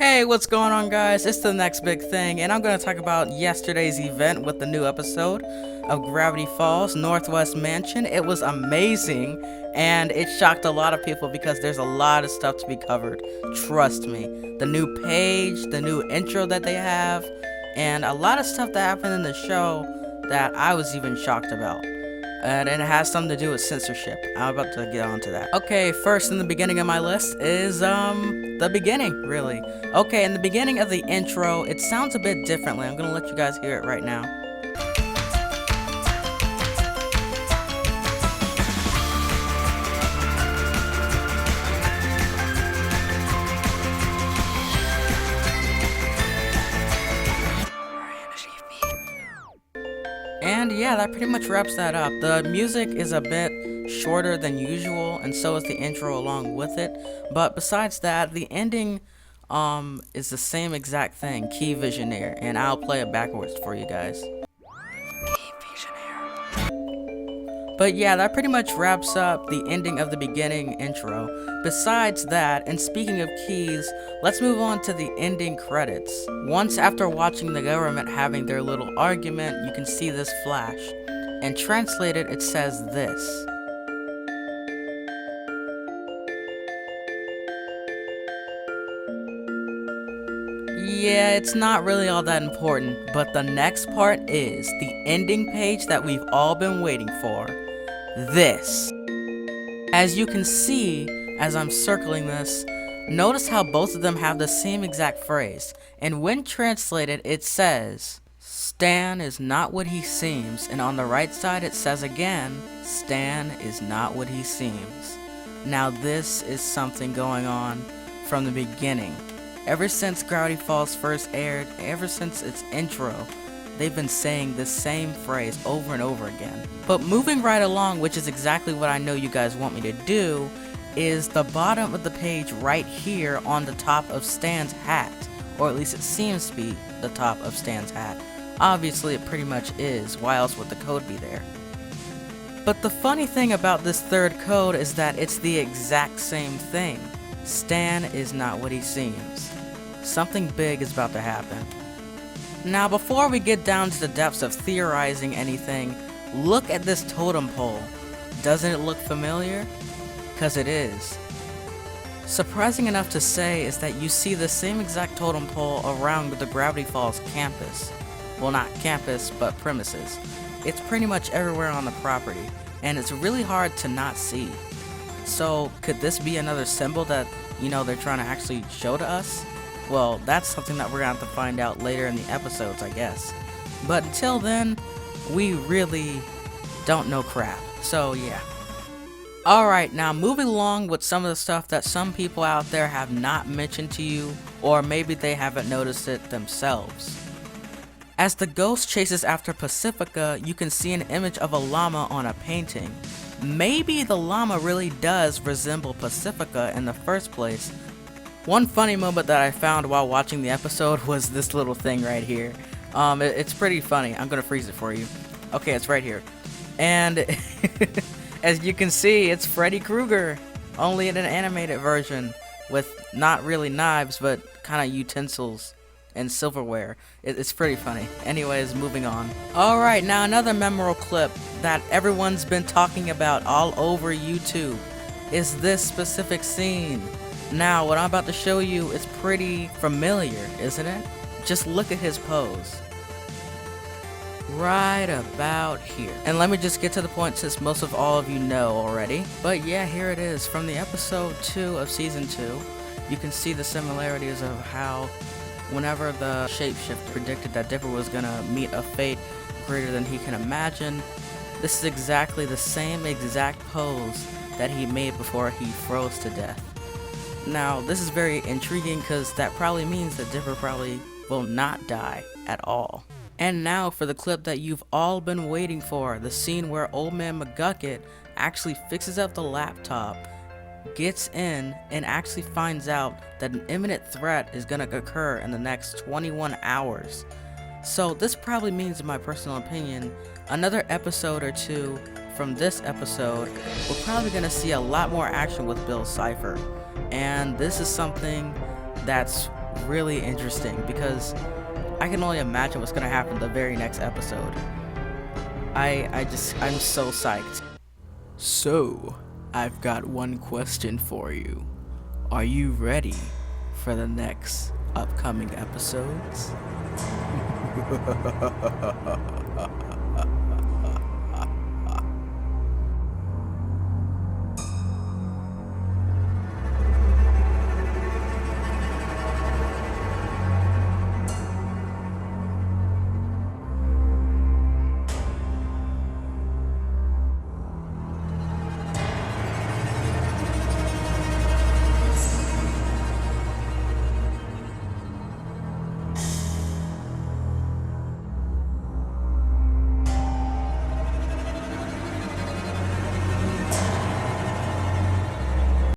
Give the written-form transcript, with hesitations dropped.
Hey, what's going on, guys? It's the next big thing, and I'm going to talk about yesterday's event with the new episode of Gravity Falls Northwest Mansion. It was amazing, and it shocked a lot of people because there's a lot of stuff to be covered. Trust me. The new page, the new intro that they have, and a lot of stuff that happened in the show that I was even shocked about. And it has something to do with censorship. I'm about to get on to that. Okay, first in the beginning of my list is, the beginning, really. Okay, in the beginning of the intro, it sounds a bit differently. I'm gonna let you guys hear it right now. And yeah, that pretty much wraps that up. The music is a bit shorter than usual, and so is the intro along with it. But besides that, the ending is the same exact thing, Key Visionaire, and I'll play it backwards for you guys. But yeah, that pretty much wraps up the ending of the beginning intro. Besides that, and speaking of keys, let's move on to the ending credits. Once after watching the government having their little argument, you can see this flash. And translated, it says this. Yeah, it's not really all that important, but the next part is the ending page that we've all been waiting for. This. As you can see, as I'm circling this, notice how both of them have the same exact phrase, and when translated it says, Stan is not what he seems, and on the right side it says again, Stan is not what he seems. Now this is something going on from the beginning. Ever since Gravity Falls first aired, ever since its intro, they've been saying the same phrase over and over again. But moving right along, which is exactly what I know you guys want me to do, is the bottom of the page right here on the top of Stan's hat. Or at least it seems to be the top of Stan's hat. Obviously it pretty much is, why else would the code be there? But the funny thing about this third code is that it's the exact same thing. Stan is not what he seems. Something big is about to happen. Now before we get down to the depths of theorizing anything, look at this totem pole. Doesn't it look familiar? 'Cause it is. Surprising enough to say is that you see the same exact totem pole around the Gravity Falls campus. Well, not campus, but premises. It's pretty much everywhere on the property, and it's really hard to not see. So, could this be another symbol that, they're trying to actually show to us? Well, that's something that we're gonna have to find out later in the episodes, I guess. But until then, we really don't know crap. So, yeah. Alright, now moving along with some of the stuff that some people out there have not mentioned to you, or maybe they haven't noticed it themselves. As the ghost chases after Pacifica, you can see an image of a llama on a painting. Maybe the llama really does resemble Pacifica in the first place. One funny moment that I found while watching the episode was this little thing right here. It's pretty funny. I'm gonna freeze it for you. Okay, it's right here. And as you can see, it's Freddy Krueger, only in an animated version with not really knives, but kind of utensils and silverware. It's pretty funny. Anyways, moving on. Alright, now another memorable clip that everyone's been talking about all over YouTube is this specific scene. Now, what I'm about to show you is pretty familiar, isn't it? Just look at his pose. Right about here. And let me just get to the point since most of all of you know already. But yeah, here it is from the episode 2 of season 2. You can see the similarities of how whenever the shapeshifter predicted that Dipper was gonna meet a fate greater than he can imagine, this is exactly the same exact pose that he made before he froze to death. Now, this is very intriguing because that probably means that Dipper probably will not die at all. And now for the clip that you've all been waiting for, the scene where Old Man McGucket actually fixes up the laptop, gets in, and actually finds out that an imminent threat is going to occur in the next 21 hours. So this probably means, in my personal opinion, another episode or two from this episode, we're probably going to see a lot more action with Bill Cipher. And this is something that's really interesting because I can only imagine what's gonna happen the very next episode. I'm so psyched. So, I've got one question for you. Are you ready for the next upcoming episodes?